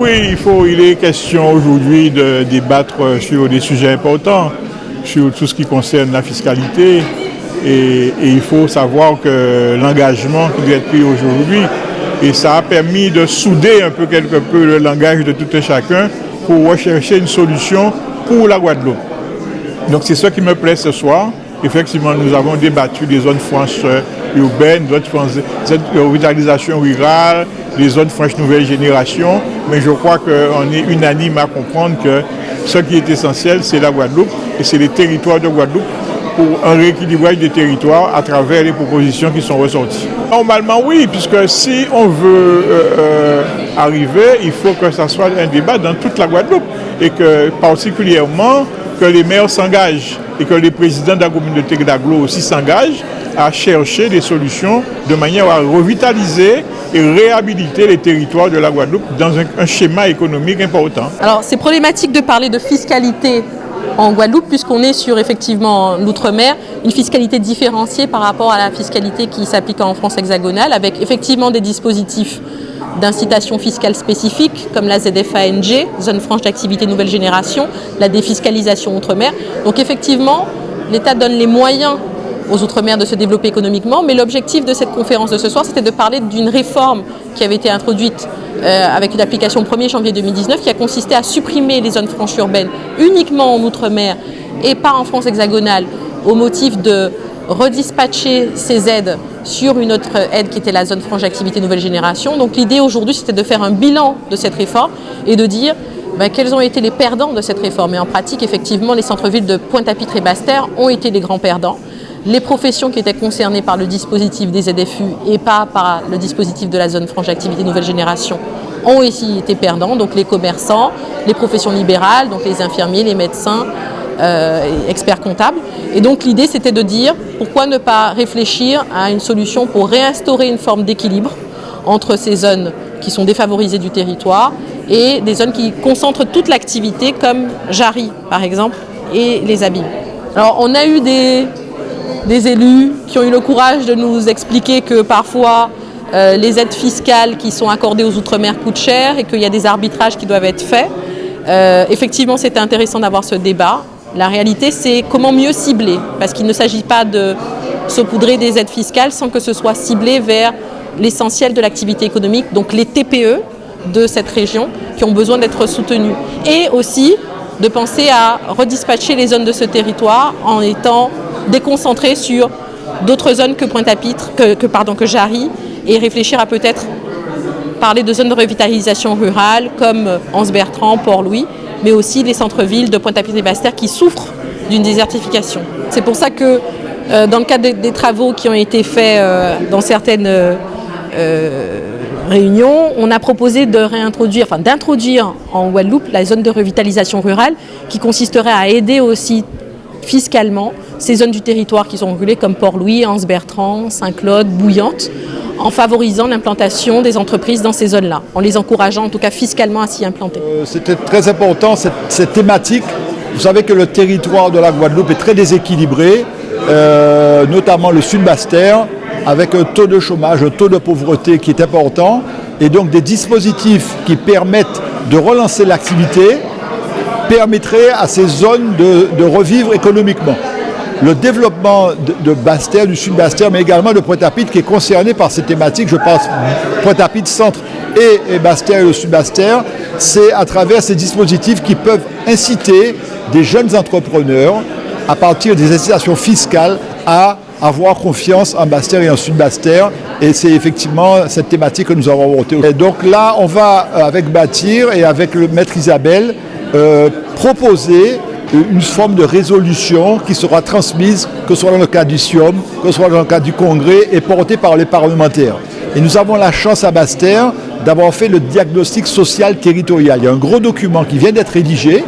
Oui, il est question aujourd'hui de débattre sur des sujets importants, sur tout ce qui concerne la fiscalité. Et il faut savoir que l'engagement qui doit être pris aujourd'hui, et ça a permis de souder un peu quelque peu le langage de tout et chacun pour rechercher une solution pour la Guadeloupe. Donc c'est ce qui me plaît ce soir. Effectivement, nous avons débattu des zones franches urbaines, des revitalisation rurale, des zones franches nouvelle génération, mais je crois qu'on est unanime à comprendre que ce qui est essentiel, c'est la Guadeloupe et c'est les territoires de Guadeloupe pour un rééquilibrage des territoires à travers les propositions qui sont ressorties. Normalement, oui, puisque si on veut arriver, il faut que ça soit un débat dans toute la Guadeloupe et que particulièrement que les maires s'engagent et que les présidents de la communauté d'Aglo aussi s'engagent à chercher des solutions de manière à revitaliser et réhabiliter les territoires de la Guadeloupe dans un schéma économique important. Alors c'est problématique de parler de fiscalité en Guadeloupe puisqu'on est sur effectivement l'outre-mer, une fiscalité différenciée par rapport à la fiscalité qui s'applique en France hexagonale avec effectivement des dispositifs d'incitation fiscale spécifique comme la ZFANG, zone franche d'activité nouvelle génération, la défiscalisation outre-mer. Donc effectivement, l'État donne les moyens aux Outre-mer de se développer économiquement, mais l'objectif de cette conférence de ce soir, c'était de parler d'une réforme qui avait été introduite avec une application au 1er janvier 2019 qui a consisté à supprimer les zones franches urbaines uniquement en Outre-mer et pas en France hexagonale au motif de redispatcher ces aides sur une autre aide qui était la zone franche d'activité nouvelle génération. Donc l'idée aujourd'hui, c'était de faire un bilan de cette réforme et de dire quels ont été les perdants de cette réforme. Et en pratique, effectivement, les centres-villes de Pointe-à-Pitre et Basse-Terre ont été les grands perdants. Les professions qui étaient concernées par le dispositif des ZFU et pas par le dispositif de la zone franche d'activité nouvelle génération ont aussi été perdants. Donc les commerçants, les professions libérales, donc les infirmiers, les médecins, experts comptables. Et donc l'idée, c'était de dire pourquoi ne pas réfléchir à une solution pour réinstaurer une forme d'équilibre entre ces zones qui sont défavorisées du territoire et des zones qui concentrent toute l'activité comme Jarry par exemple et les Abymes. Alors on a eu des élus qui ont eu le courage de nous expliquer que parfois les aides fiscales qui sont accordées aux Outre-mer coûtent cher et qu'il y a des arbitrages qui doivent être faits. Effectivement, c'était intéressant d'avoir ce débat. La réalité, c'est comment mieux cibler, parce qu'il ne s'agit pas de saupoudrer des aides fiscales sans que ce soit ciblé vers l'essentiel de l'activité économique, donc les TPE de cette région qui ont besoin d'être soutenus. Et aussi de penser à redispatcher les zones de ce territoire en étant déconcentrés sur d'autres zones que Pointe-à-Pitre, que Jarry, et réfléchir à peut-être parler de zones de revitalisation rurale comme Anse-Bertrand, Port-Louis, mais aussi les centres-villes de Pointe-à-Pitre et Basse-Terre qui souffrent d'une désertification. C'est pour ça que dans le cadre des travaux qui ont été faits dans certaines réunions, on a proposé d'introduire en Guadeloupe la zone de revitalisation rurale qui consisterait à aider aussi fiscalement ces zones du territoire qui sont reculées comme Port-Louis, Anse-Bertrand, Saint-Claude, Bouillante, en favorisant l'implantation des entreprises dans ces zones-là, en les encourageant en tout cas fiscalement à s'y implanter. C'était très important cette thématique. Vous savez que le territoire de la Guadeloupe est très déséquilibré, notamment le sud Basse-Terre, avec un taux de chômage, un taux de pauvreté qui est important, et donc des dispositifs qui permettent de relancer l'activité permettraient à ces zones de revivre économiquement. Le développement de Basse-Terre, du sud Basse-Terre, mais également de Pointe-à-Pitre qui est concerné par ces thématiques, je pense Pointe-à-Pitre centre et Basse-Terre et le sud Basse-Terre, c'est à travers ces dispositifs qui peuvent inciter des jeunes entrepreneurs à partir des incitations fiscales à avoir confiance en Basse-Terre et en sud Basse-Terre, et c'est effectivement cette thématique que nous avons abordée. Et donc là, on va avec Bâtir et avec le maître Isabelle proposer une forme de résolution qui sera transmise, que ce soit dans le cadre du SIOM, que ce soit dans le cadre du Congrès, et portée par les parlementaires. Et nous avons la chance à Basse-Terre d'avoir fait le diagnostic social territorial. Il y a un gros document qui vient d'être rédigé,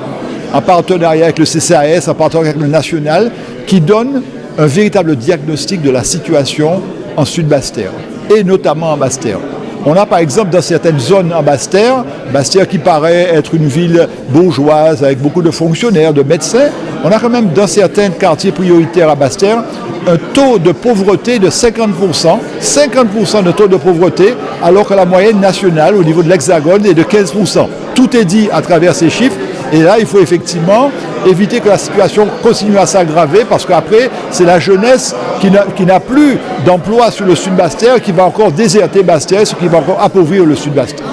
en partenariat avec le CCAS, en partenariat avec le National, qui donne un véritable diagnostic de la situation en Sud Basse-Terre, et notamment en Basse-Terre. On a par exemple dans certaines zones en Basse-Terre, Basse-Terre qui paraît être une ville bourgeoise avec beaucoup de fonctionnaires, de médecins, on a quand même dans certains quartiers prioritaires à Basse-Terre un taux de pauvreté de 50%, 50% de taux de pauvreté, alors que la moyenne nationale au niveau de l'Hexagone est de 15%. Tout est dit à travers ces chiffres. Et là, il faut effectivement éviter que la situation continue à s'aggraver parce qu'après, c'est la jeunesse qui n'a plus d'emploi sur le Sud Basse-Terre qui va encore déserter Basse-Terre, ce qui va encore appauvrir le Sud Basse-Terre.